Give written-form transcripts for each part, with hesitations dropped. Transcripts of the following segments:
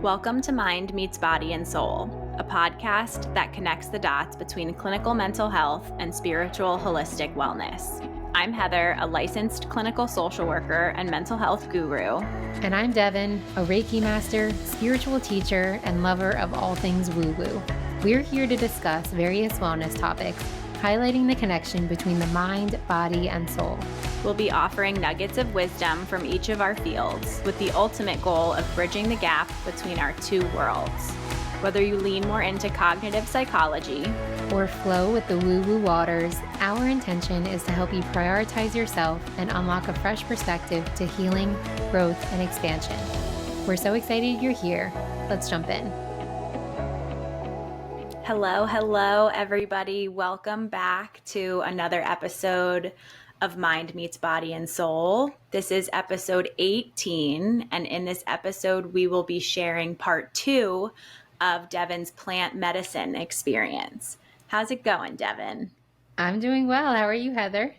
Welcome to Mind Meets Body and Soul, a podcast that connects the dots between clinical mental health and spiritual holistic wellness. I'm Heather, a licensed clinical social worker and mental health guru. And I'm Devon, a Reiki master, spiritual teacher, and lover of all things woo-woo. We're here to discuss various wellness topics, highlighting the connection between the mind, body, and soul. We'll be offering nuggets of wisdom from each of our fields with the ultimate goal of bridging the gap between our two worlds. Whether you lean more into cognitive psychology or flow with the woo-woo waters, our intention is to help you prioritize yourself and unlock a fresh perspective to healing, growth, and expansion. We're so excited you're here. Let's jump in. Hello, everybody. Welcome back to another episode of Mind Meets Body and Soul. This is episode 18, and in this episode, we will be sharing part 2 of Devon's plant medicine experience. How's it going, Devon? I'm doing well. How are you, Heather?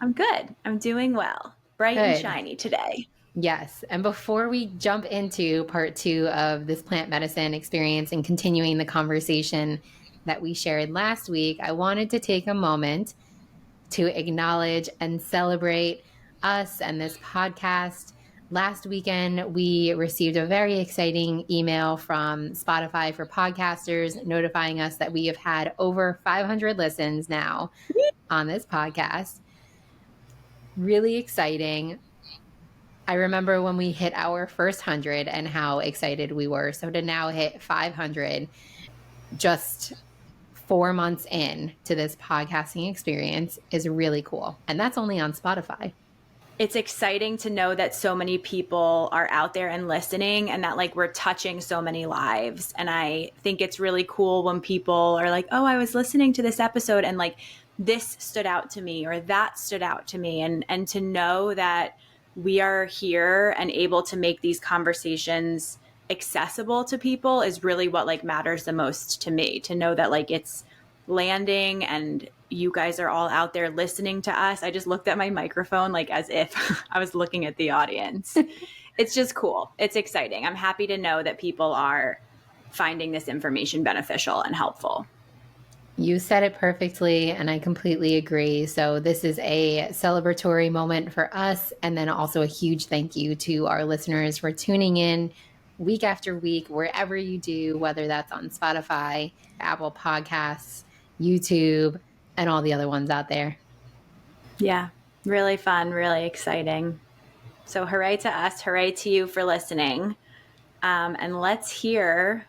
I'm good. I'm doing well. Bright and shiny today. Yes. And before we jump into part 2 of this plant medicine experience and continuing the conversation that we shared last week, I wanted to take a moment to acknowledge and celebrate us and this podcast. Last weekend, we received a very exciting email from Spotify for podcasters notifying us that we have had over 500 listens now on this podcast. Really exciting. I remember when we hit our first 100 and how excited we were. So to now hit 500 just 4 months in to this podcasting experience is really cool. And that's only on Spotify. It's exciting to know that so many people are out there and listening and that like we're touching so many lives. And I think it's really cool when people are like, oh, I was listening to this episode and like this stood out to me or that stood out to me. And to know that we are here and able to make these conversations accessible to people is really what like matters the most to me, to know that like it's landing and you guys are all out there listening to us. I just looked at my microphone like as if I was looking at the audience. It's just cool. It's exciting. I'm happy to know that people are finding this information beneficial and helpful. You said it perfectly, and I completely agree. So this is a celebratory moment for us, and then also a huge thank you to our listeners for tuning in week after week, wherever you do, whether that's on Spotify, Apple Podcasts, YouTube, and all the other ones out there. Yeah, really fun, really exciting. So hooray to us, hooray to you for listening. And let's hear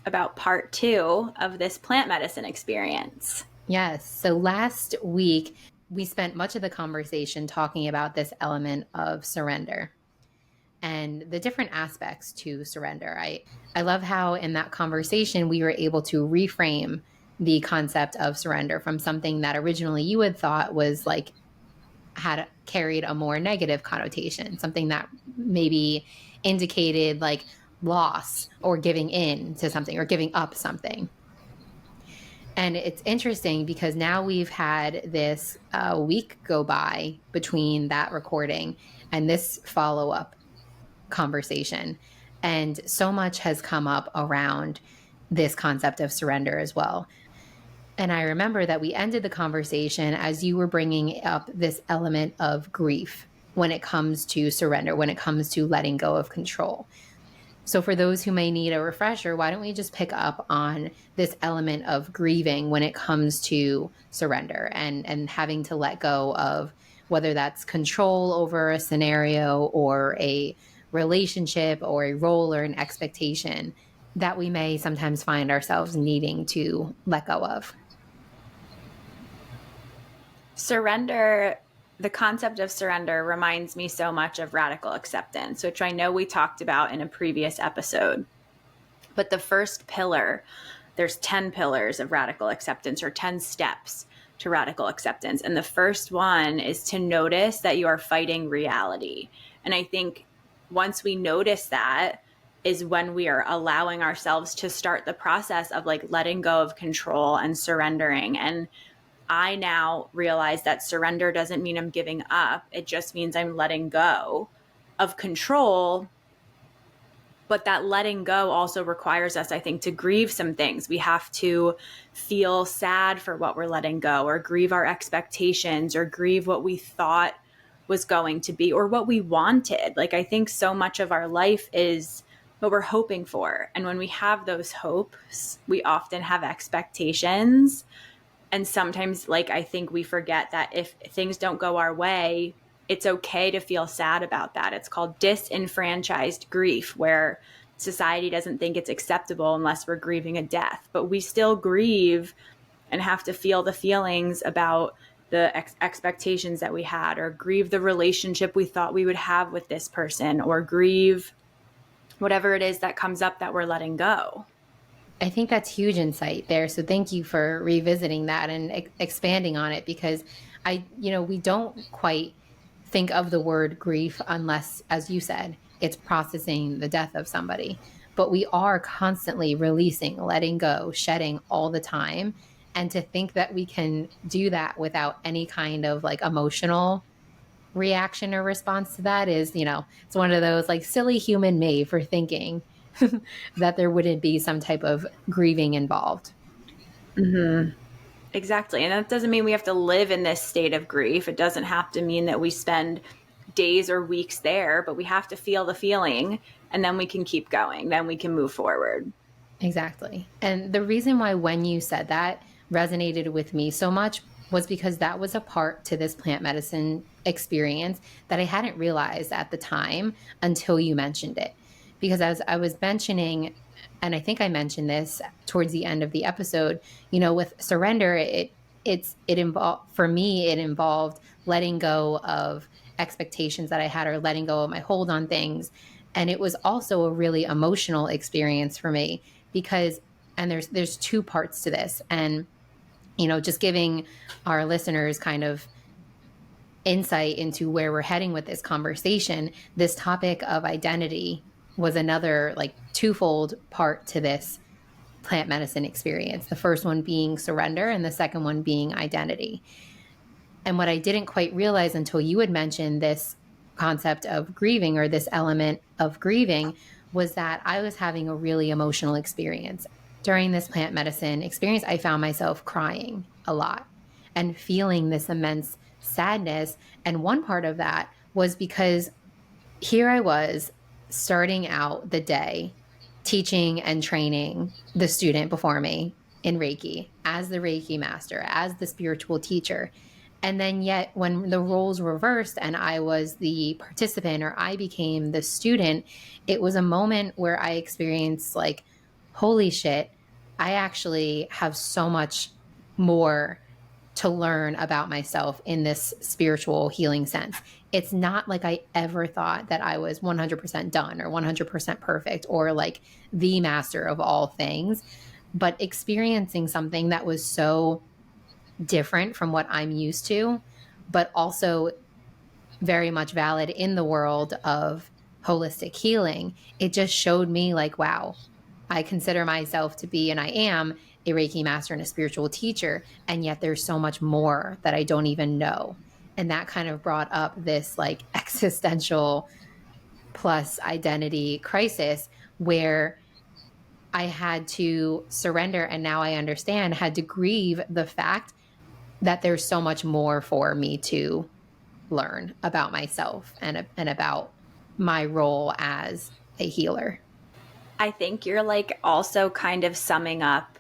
about part 2 of this plant medicine experience. Yes. So last week, we spent much of the conversation talking about this element of surrender and the different aspects to surrender. I love how in that conversation, we were able to reframe the concept of surrender from something that originally you had thought was like, had carried a more negative connotation, something that maybe indicated like loss or giving in to something or giving up something. And it's interesting because now we've had this week go by between that recording and this follow-up conversation. And so much has come up around this concept of surrender as well. And I remember that we ended the conversation as you were bringing up this element of grief when it comes to surrender, when it comes to letting go of control. So for those who may need a refresher, why don't we just pick up on this element of grieving when it comes to surrender and having to let go of whether that's control over a scenario or a relationship or a role or an expectation that we may sometimes find ourselves needing to let go of. Surrender, the concept of surrender reminds me so much of radical acceptance, which I know we talked about in a previous episode. But the first pillar, there's 10 pillars of radical acceptance or 10 steps to radical acceptance. And the first one is to notice that you are fighting reality. And I think once we notice that is when we are allowing ourselves to start the process of like letting go of control and surrendering. And I now realize that surrender doesn't mean I'm giving up. It just means I'm letting go of control But that letting go also requires us, I think, to grieve some things. We have to feel sad for what we're letting go, or grieve our expectations, or grieve what we thought was going to be, or what we wanted. Like, I think so much of our life is what we're hoping for. And when we have those hopes, we often have expectations. And sometimes, like, I think we forget that if things don't go our way, it's okay to feel sad about that. It's called disenfranchised grief, where society doesn't think it's acceptable unless we're grieving a death. But we still grieve and have to feel the feelings about the expectations that we had, or grieve the relationship we thought we would have with this person, or grieve whatever it is that comes up that we're letting go. I think that's huge insight there. So thank you for revisiting that and expanding on it, because we don't quite think of the word grief unless, as you said, it's processing the death of somebody. But we are constantly releasing, letting go, shedding all the time. And to think that we can do that without any kind of like emotional reaction or response to that is, it's one of those like silly human me for thinking that there wouldn't be some type of grieving involved. Mm-hmm. Exactly. And that doesn't mean we have to live in this state of grief. It doesn't have to mean that we spend days or weeks there, but we have to feel the feeling, and then we can keep going. Then we can move forward. Exactly. And the reason why when you said that resonated with me so much was because that was a part to this plant medicine experience that I hadn't realized at the time until you mentioned it. Because as I was mentioning, and I think I mentioned this towards the end of the episode, with surrender, it involved, for me, it involved letting go of expectations that I had, or letting go of my hold on things. And it was also a really emotional experience for me because, and there's two parts to this. And, just giving our listeners kind of insight into where we're heading with this conversation, this topic of identity was another like twofold part to this plant medicine experience. The first one being surrender, and the second one being identity. And what I didn't quite realize until you had mentioned this concept of grieving, or this element of grieving, was that I was having a really emotional experience. During this plant medicine experience, I found myself crying a lot and feeling this immense sadness. And one part of that was because here I was starting out the day teaching and training the student before me in Reiki, as the Reiki master, as the spiritual teacher. And then yet when the roles reversed and I was the participant, or I became the student, it was a moment where I experienced like, holy shit, I actually have so much more to learn about myself in this spiritual healing sense. It's not like I ever thought that I was 100% done or 100% perfect or like the master of all things, but experiencing something that was so different from what I'm used to, but also very much valid in the world of holistic healing. It just showed me like, wow, I consider myself to be, and I am, a Reiki master and a spiritual teacher, and yet there's so much more that I don't even know. And that kind of brought up this like existential plus identity crisis where I had to surrender, and now I understand, had to grieve the fact that there's so much more for me to learn about myself and about my role as a healer. I think you're like also kind of summing up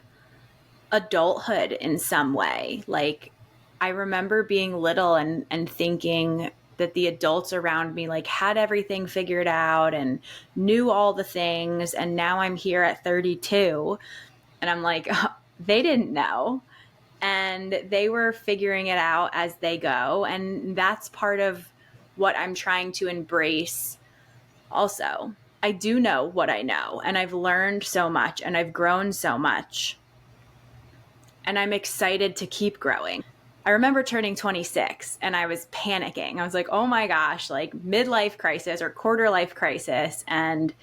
adulthood in some way. Like, I remember being little and thinking that the adults around me like had everything figured out and knew all the things. And now I'm here at 32 and I'm like, oh, they didn't know. And they were figuring it out as they go. And that's part of what I'm trying to embrace also. I do know what I know, and I've learned so much, and I've grown so much, and I'm excited to keep growing. I remember turning 26 and I was panicking. I was like, oh my gosh, like midlife crisis or quarter life crisis. And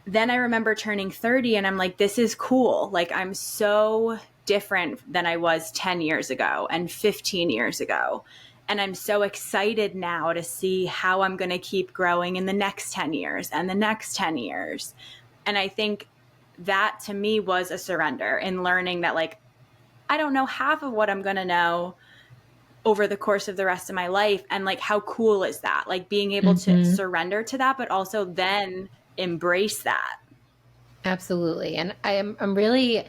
then I remember turning 30 and I'm like, this is cool. Like, I'm so different than I was 10 years ago and 15 years ago. And I'm so excited now to see how I'm going to keep growing in the next 10 years and the next 10 years. And I think that to me was a surrender in learning that like, I don't know half of what I'm going to know over the course of the rest of my life. And like, how cool is that? Like being able to surrender to that, but also then embrace that. Absolutely. And I'm really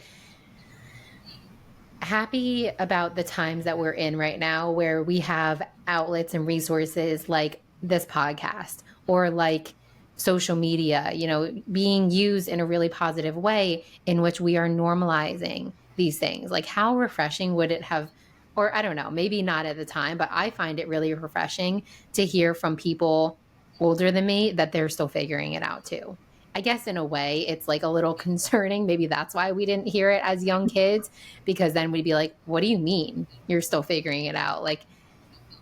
happy about the times that we're in right now where we have outlets and resources like this podcast or like social media, you know, being used in a really positive way in which we are normalizing these things. Like how refreshing would it have, or I don't know, maybe not at the time, but I find it really refreshing to hear from people older than me that they're still figuring it out too. I guess in a way it's like a little concerning. Maybe that's why we didn't hear it as young kids, because then we'd be like, what do you mean you're still figuring it out? Like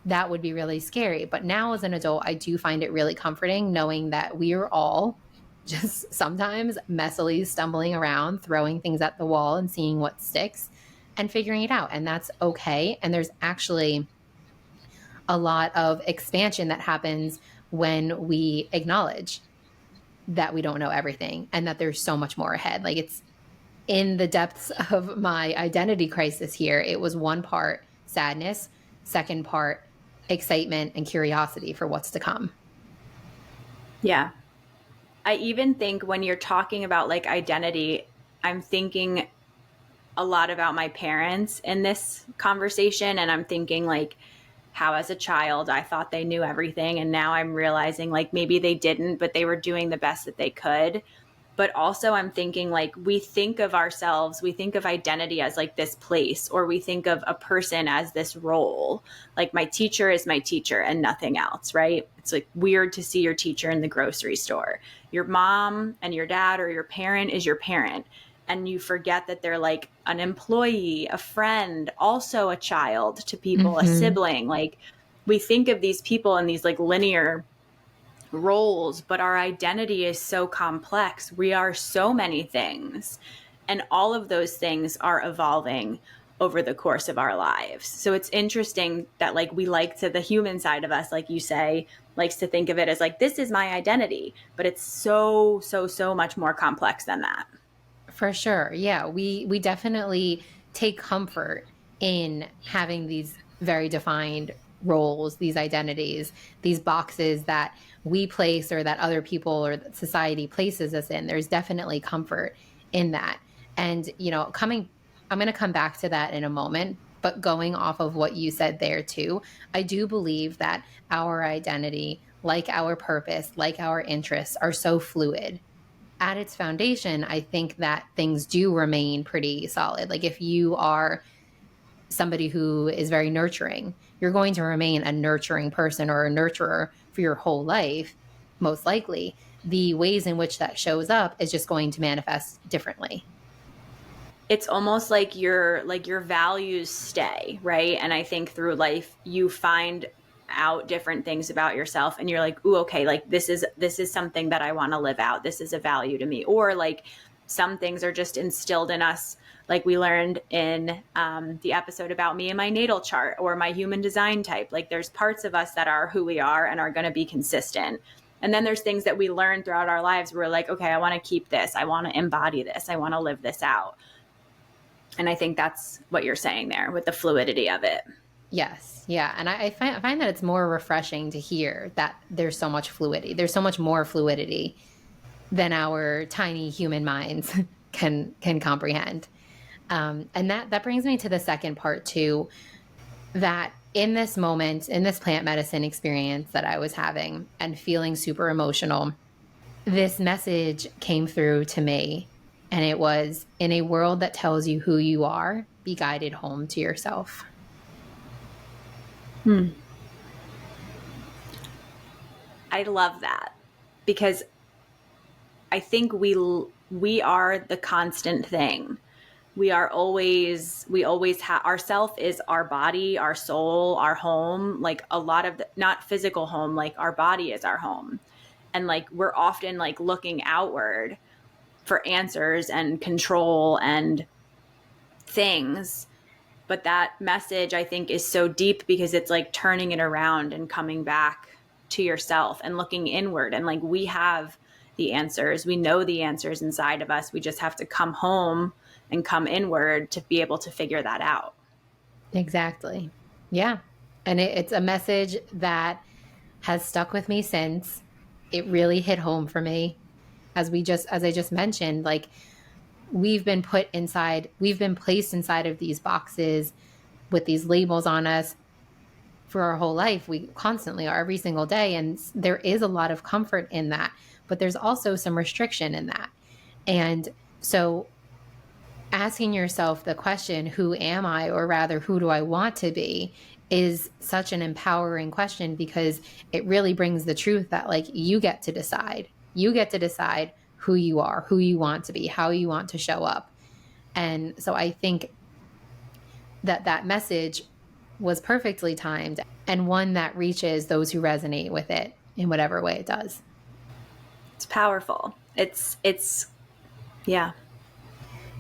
that would be really scary. But now as an adult, I do find it really comforting knowing that we are all just sometimes messily stumbling around, throwing things at the wall and seeing what sticks and figuring it out. And that's okay. And there's actually a lot of expansion that happens when we acknowledge that we don't know everything and that there's so much more ahead. Like it's in the depths of my identity crisis here. It was one part sadness, second part excitement and curiosity for what's to come. Yeah. I even think when you're talking about like identity, I'm thinking a lot about my parents in this conversation. And I'm thinking like how as a child, I thought they knew everything. And now I'm realizing like maybe they didn't, but they were doing the best that they could. But also I'm thinking like we think of ourselves, we think of identity as like this place, or we think of a person as this role. Like my teacher is my teacher and nothing else, right? It's like weird to see your teacher in the grocery store. Your mom and your dad or your parent is your parent. And you forget that they're like an employee, a friend, also a child to people, a sibling. Like we think of these people in these like linear roles, but our identity is so complex. We are so many things, and all of those things are evolving over the course of our lives. So it's interesting that like we like to, the human side of us, like you say, likes to think of it as like, this is my identity, but it's so much more complex than that. For sure. Yeah. We definitely take comfort in having these very defined roles, these identities, these boxes that we place or that other people or that society places us in. There's definitely comfort in that. And, you know, I'm going to come back to that in a moment, but going off of what you said there too, I do believe that our identity, like our purpose, like our interests are so fluid. At its foundation, I think that things do remain pretty solid. Like if you are somebody who is very nurturing, you're going to remain a nurturing person or a nurturer for your whole life, most likely. The ways in which that shows up is just going to manifest differently. It's almost like your values stay, right? And I think through life you find out different things about yourself and you're like, ooh, okay, like this is something that I want to live out. This is a value to me. Or like some things are just instilled in us. Like we learned in the episode about me and my natal chart or my human design type. Like there's parts of us that are who we are and are going to be consistent. And then there's things that we learn throughout our lives where we're like, okay, I want to keep this. I want to embody this. I want to live this out. And I think that's what you're saying there with the fluidity of it. Yes. Yeah. And I find that it's more refreshing to hear that there's so much fluidity. There's so much more fluidity than our tiny human minds can comprehend. And that brings me to the second part too, that in this moment, in this plant medicine experience that I was having and feeling super emotional, this message came through to me. And it was, in a world that tells you who you are, be guided home to yourself. I love that because I think we are the constant thing. We always have, ourself is our body, our soul, our home, like a lot of not physical home, like our body is our home. And like, we're often like looking outward for answers and control and things. But that message, I think, is so deep because it's like turning it around and coming back to yourself and looking inward. And like, we have the answers. We know the answers inside of us. We just have to come home and come inward to be able to figure that out. Exactly. Yeah. And it's a message that has stuck with me since. It really hit home for me. As I just mentioned, like, we've been placed inside of these boxes with these labels on us for our whole life. We constantly are, every single day. And there is a lot of comfort in that, but there's also some restriction in that. And so asking yourself the question, who am I, or rather, who do I want to be, is such an empowering question, because it really brings the truth that, like, you get to decide. You get to decide who you are, who you want to be, how you want to show up. And so I think that that message was perfectly timed, and one that reaches those who resonate with it in whatever way it does. It's powerful. Yeah.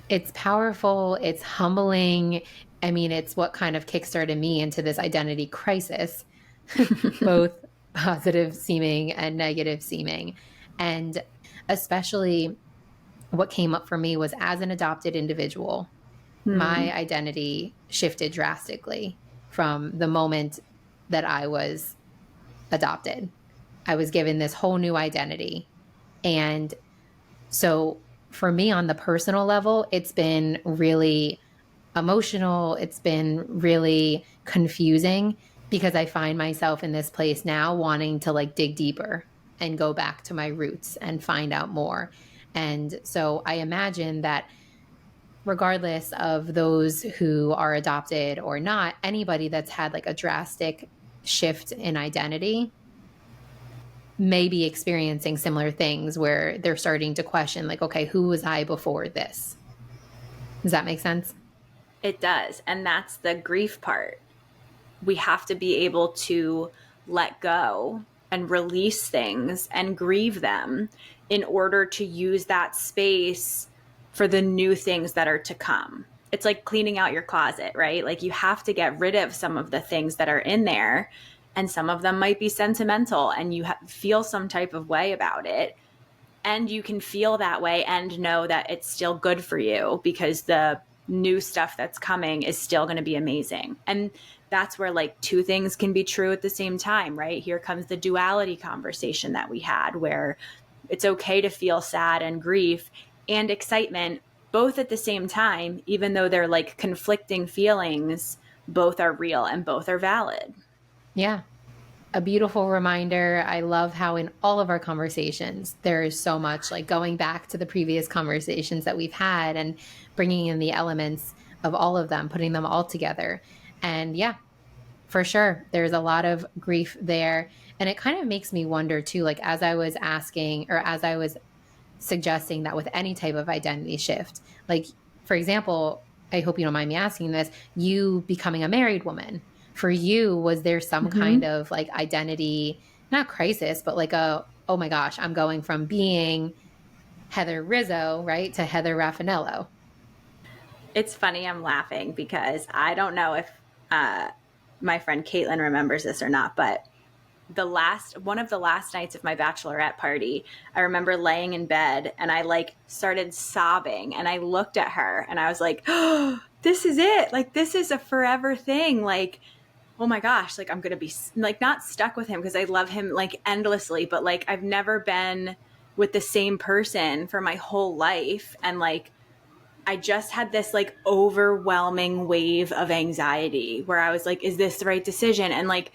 It's powerful. It's humbling. I mean, it's what kind of kickstarted me into this identity crisis, both positive seeming and negative seeming. And especially what came up for me was, as an adopted individual, my identity shifted drastically from the moment that I was adopted. I was given this whole new identity. And so for me, on the personal level, it's been really emotional. It's been really confusing, because I find myself in this place now wanting to, like, dig deeper and go back to my roots and find out more. And so I imagine that regardless of those who are adopted or not, anybody that's had like a drastic shift in identity may be experiencing similar things where they're starting to question, like, okay, who was I before this? Does that make sense? It does. And that's the grief part. We have to be able to let go and release things and grieve them in order to use that space for the new things that are to come. It's like cleaning out your closet, right? Like, you have to get rid of some of the things that are in there, and some of them might be sentimental, and you feel some type of way about it. And you can feel that way and know that it's still good for you, because the new stuff that's coming is still going to be amazing. And that's where, like, two things can be true at the same time, right? Here comes the duality conversation that we had, where it's okay to feel sad and grief and excitement both at the same time, even though they're like conflicting feelings. Both are real and both are valid. Yeah. A beautiful reminder. I love how in all of our conversations, there is so much, like, going back to the previous conversations that we've had and bringing in the elements of all of them, putting them all together. And yeah, for sure, there's a lot of grief there. And it kind of makes me wonder too, like, as I was asking, or as I was suggesting that with any type of identity shift, like, for example, I hope you don't mind me asking this, you becoming a married woman, for you, was there some kind of like identity, not crisis, but like oh my gosh, I'm going from being Heather Rizzo, right, to Heather Raffanello? It's funny, I'm laughing because I don't know if my friend Caitlin remembers this or not, but one of the last nights of my bachelorette party, I remember laying in bed and I like started sobbing, and I looked at her and I was like, oh, this is it. Like, this is a forever thing. Like, oh my gosh, like, I'm going to be like not stuck with him because I love him like endlessly, but like, I've never been with the same person for my whole life. And like, I just had this like overwhelming wave of anxiety where I was like, is this the right decision? And like,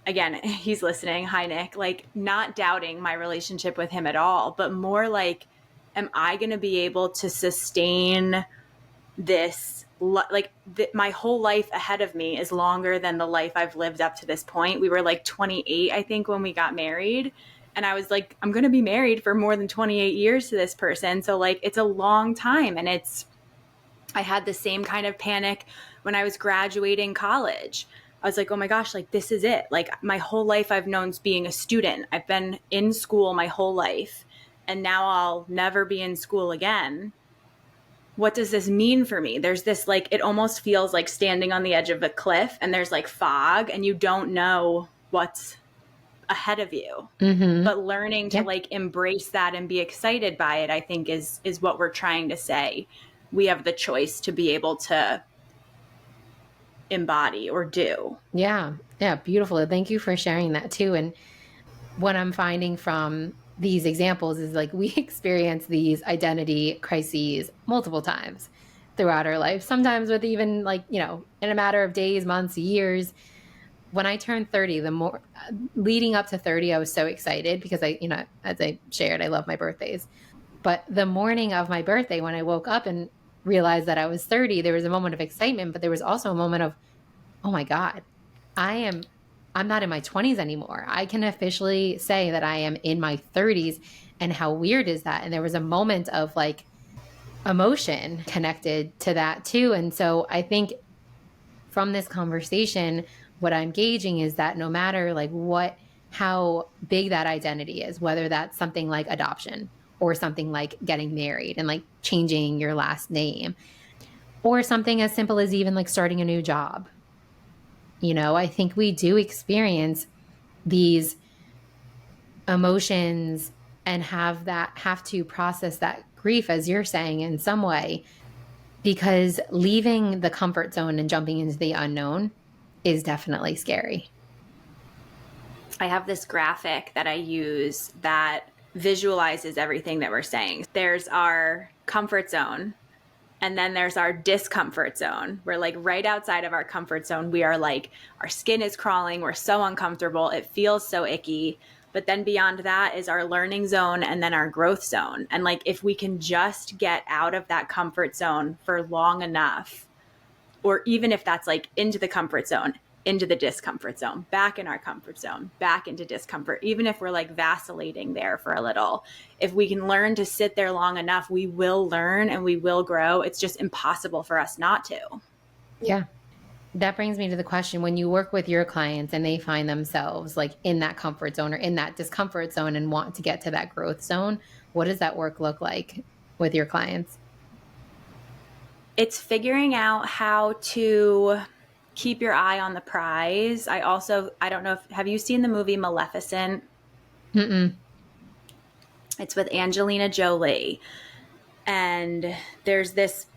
again, he's listening. Hi, Nick. Like, not doubting my relationship with him at all, but more like, am I going to be able to sustain this? Like, my whole life ahead of me is longer than the life I've lived up to this point. We were like 28, I think, when we got married. And I was like, I'm going to be married for more than 28 years to this person. So like, it's a long time. And I had the same kind of panic when I was graduating college. I was like, oh my gosh, like, this is it. Like, my whole life I've known being a student. I've been in school my whole life, and now I'll never be in school again. what does this mean for me? There's this like, it almost feels like standing on the edge of a cliff and there's like fog and you don't know what's ahead of you. Mm-hmm. But learning to like embrace that and be excited by it, I think is what we're trying to say. We have the choice to be able to embody or do. Yeah. Yeah. Beautiful. Thank you for sharing that too. And what I'm finding from these examples is like we experience these identity crises multiple times throughout our life, sometimes with even like, you know, in a matter of days, months, years. When I turned 30, the more leading up to 30, I was so excited because I, you know, as I shared, I love my birthdays. But the morning of my birthday, when I woke up and realized that I was 30, there was a moment of excitement, but there was also a moment of, oh my God, I'm not in my 20s anymore. I can officially say that I am in my 30s. And how weird is that? And there was a moment of like emotion connected to that too. And so I think from this conversation, what I'm gauging is that no matter like how big that identity is, whether that's something like adoption or something like getting married and like changing your last name, or something as simple as even like starting a new job. You know, I think we do experience these emotions and have to process that grief, as you're saying, in some way, because leaving the comfort zone and jumping into the unknown is definitely scary. I have this graphic that I use that visualizes everything that we're saying. There's our comfort zone, and then there's our discomfort zone. We're like right outside of our comfort zone. We are like, our skin is crawling. We're so uncomfortable. It feels so icky. But then beyond that is our learning zone and then our growth zone. And like, if we can just get out of that comfort zone for long enough, or even if that's like into the comfort zone, into the discomfort zone, back in our comfort zone, back into discomfort, even if we're like vacillating there for a little, if we can learn to sit there long enough, we will learn and we will grow. It's just impossible for us not to. Yeah. That brings me to the question, when you work with your clients and they find themselves like in that comfort zone or in that discomfort zone and want to get to that growth zone, what does that work look like with your clients? It's figuring out how to keep your eye on the prize. I don't know have you seen the movie Maleficent? Mm-mm. It's with Angelina Jolie. And there's this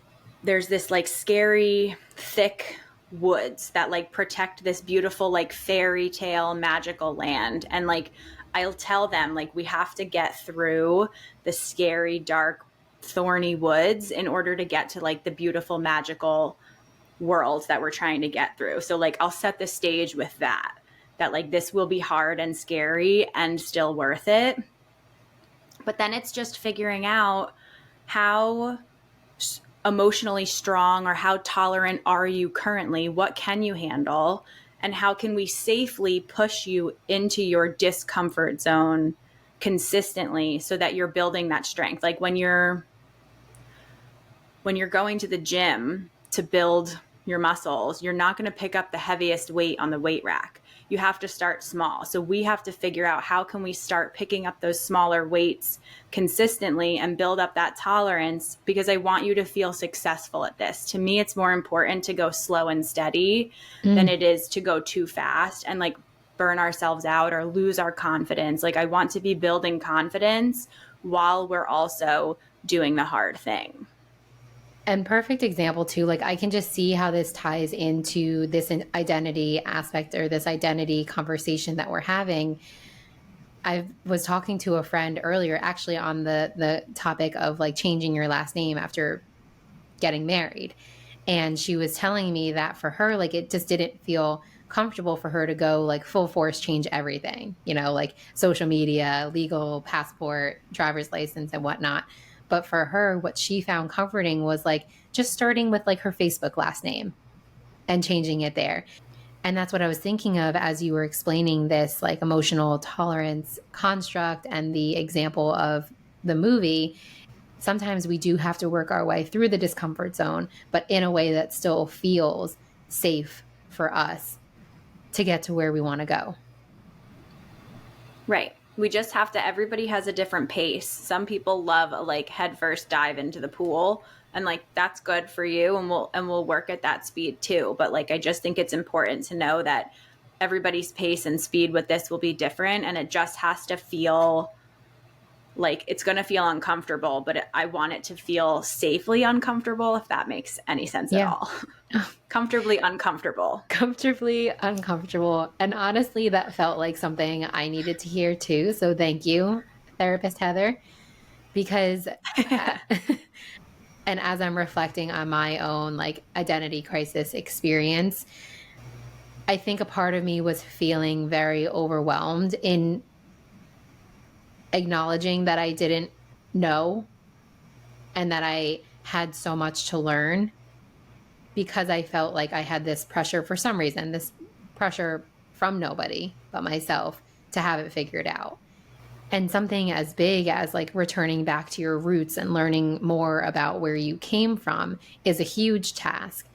like scary, thick woods that like protect this beautiful, like fairy tale magical land. And like, I'll tell them like, we have to get through the scary, dark, thorny woods in order to get to like the beautiful, magical world that we're trying to get through. So like, I'll set the stage with that like this will be hard and scary and still worth it. But then it's just figuring out how emotionally strong or how tolerant are you currently? What can you handle? And how can we safely push you into your discomfort zone consistently so that you're building that strength? Like when you're going to the gym to build your muscles, you're not going to pick up the heaviest weight on the weight rack. You have to start small. So we have to figure out how can we start picking up those smaller weights consistently and build up that tolerance, because I want you to feel successful at this. To me, it's more important to go slow and steady than it is to go too fast and like burn ourselves out or lose our confidence. Like I want to be building confidence while we're also doing the hard thing. And perfect example too, like I can just see how this ties into this identity aspect or this identity conversation that we're having. I was talking to a friend earlier actually on the topic of like changing your last name after getting married. And she was telling me that for her, like it just didn't feel comfortable for her to go like full force change everything, you know, like social media, legal, passport, driver's license and whatnot. But for her, what she found comforting was like just starting with like her Facebook last name and changing it there. And that's what I was thinking of as you were explaining this like emotional tolerance construct and the example of the movie. Sometimes we do have to work our way through the discomfort zone, but in a way that still feels safe for us to get to where we want to go. Right. We just have to, everybody has a different pace. Some people love a like head first dive into the pool, and like that's good for you, and we'll work at that speed too. But like I just think it's important to know that everybody's pace and speed with this will be different, and it just has to feel like it's going to feel uncomfortable, but I want it to feel safely uncomfortable, if that makes any sense at all. Comfortably uncomfortable. Comfortably uncomfortable. And honestly, that felt like something I needed to hear too. So thank you, therapist Heather, because and as I'm reflecting on my own like identity crisis experience, I think a part of me was feeling very overwhelmed in acknowledging that I didn't know and that I had so much to learn, because I felt like I had this pressure for some reason, this pressure from nobody but myself to have it figured out. And something as big as like returning back to your roots and learning more about where you came from is a huge task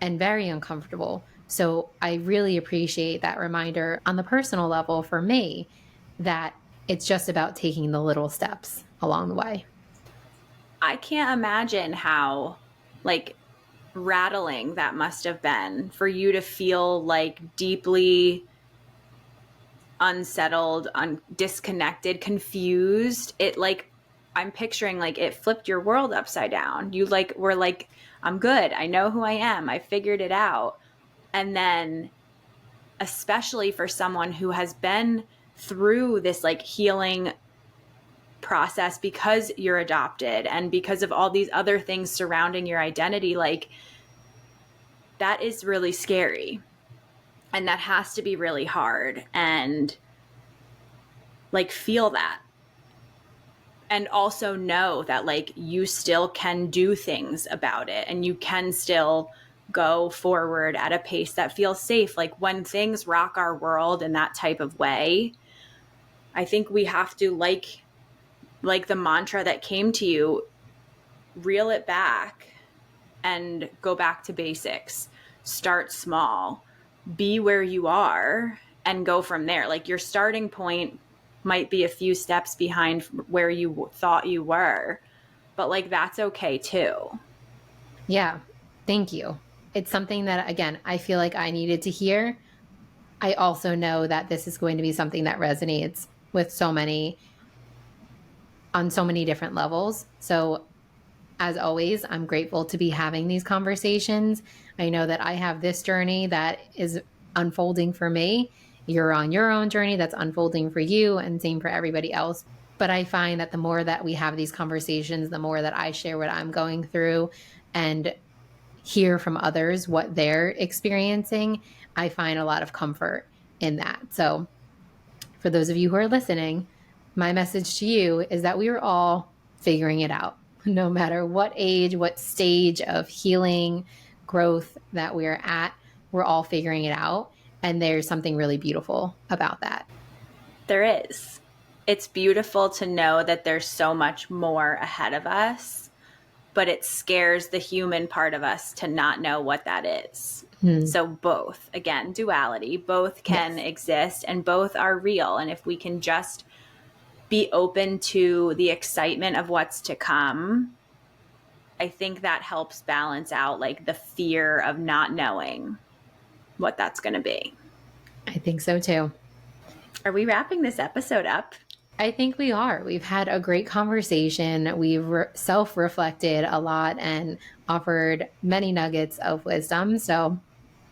and very uncomfortable. So I really appreciate that reminder on the personal level for me that it's just about taking the little steps along the way. I can't imagine how like rattling that must have been for you to feel like deeply unsettled, disconnected, confused. It like, I'm picturing like it flipped your world upside down. You like were like, I'm good. I know who I am. I figured it out. And then especially for someone who has been through this like healing process because you're adopted and because of all these other things surrounding your identity, like that is really scary. And that has to be really hard. And like feel that. And also know that like you still can do things about it and you can still go forward at a pace that feels safe. Like when things rock our world in that type of way, I think we have to like the mantra that came to you, reel it back and go back to basics. Start small, be where you are and go from there. Like your starting point might be a few steps behind where you thought you were, but like that's okay too. Yeah, thank you. It's something that, again, I feel like I needed to hear. I also know that this is going to be something that resonates with so many, on so many different levels. So as always, I'm grateful to be having these conversations. I know that I have this journey that is unfolding for me. You're on your own journey that's unfolding for you, and same for everybody else. But I find that the more that we have these conversations, the more that I share what I'm going through and hear from others what they're experiencing, I find a lot of comfort in that. So for those of you who are listening, my message to you is that we are all figuring it out, no matter what age, what stage of healing, growth that we're at, we're all figuring it out. And there's something really beautiful about that. There is. It's beautiful to know that there's so much more ahead of us, but it scares the human part of us to not know what that is. So both, again, duality, both can exist and both are real. And if we can just be open to the excitement of what's to come, I think that helps balance out like the fear of not knowing what that's going to be. I think so too. Are we wrapping this episode up? I think we are. We've had a great conversation. We've self-reflected a lot and offered many nuggets of wisdom. So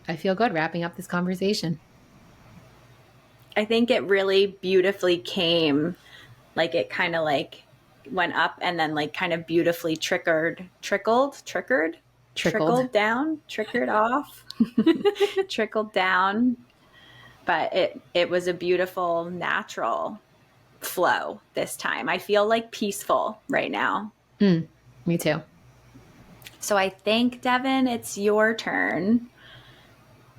I feel good wrapping up this conversation. I think it really beautifully came, like it kind of like went up and then like kind of beautifully trickled down, trickled off, trickled down. But it was a beautiful, natural flow this time. I feel like peaceful right now. Me too. So I think, Devon, it's your turn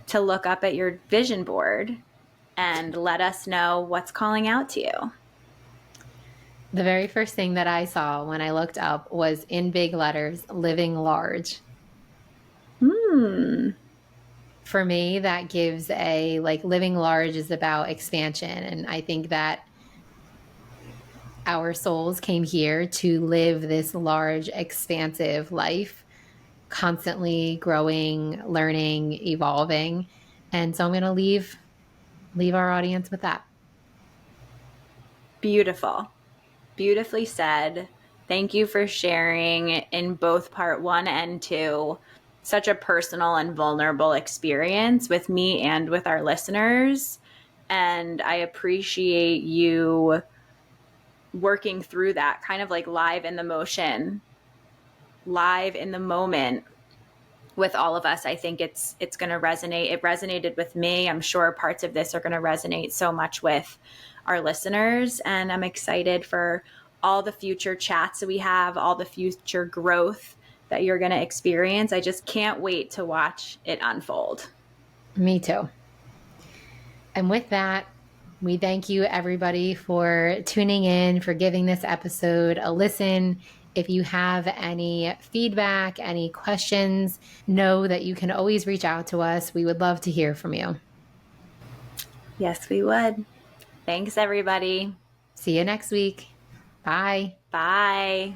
to look up at your vision board and let us know what's calling out to you. The very first thing that I saw when I looked up was in big letters, living large. For me, that gives a like living large is about expansion. And I think that our souls came here to live this large, expansive life, constantly growing, learning, evolving. And so I'm going to leave our audience with that. Beautiful. Beautifully said. Thank you for sharing in both part 1 and 2 such a personal and vulnerable experience with me and with our listeners. And I appreciate you working through that kind of like live in the motion, live in the moment with all of us. I think it's going to resonate. It resonated with me. I'm sure parts of this are going to resonate so much with our listeners. And I'm excited for all the future chats that we have, all the future growth that you're going to experience. I just can't wait to watch it unfold. Me too. And with that, we thank you everybody for tuning in, for giving this episode a listen. If you have any feedback, any questions, know that you can always reach out to us. We would love to hear from you. Yes, we would. Thanks, everybody. See you next week. Bye. Bye.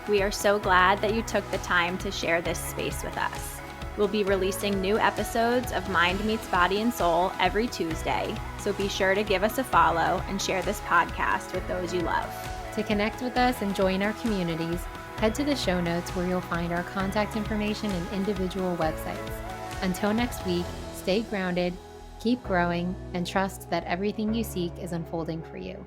We are so glad that you took the time to share this space with us. We'll be releasing new episodes of Mind Meets Body and Soul every Tuesday, so be sure to give us a follow and share this podcast with those you love. To connect with us and join our communities, head to the show notes where you'll find our contact information and individual websites. Until next week, stay grounded, keep growing, and trust that everything you seek is unfolding for you.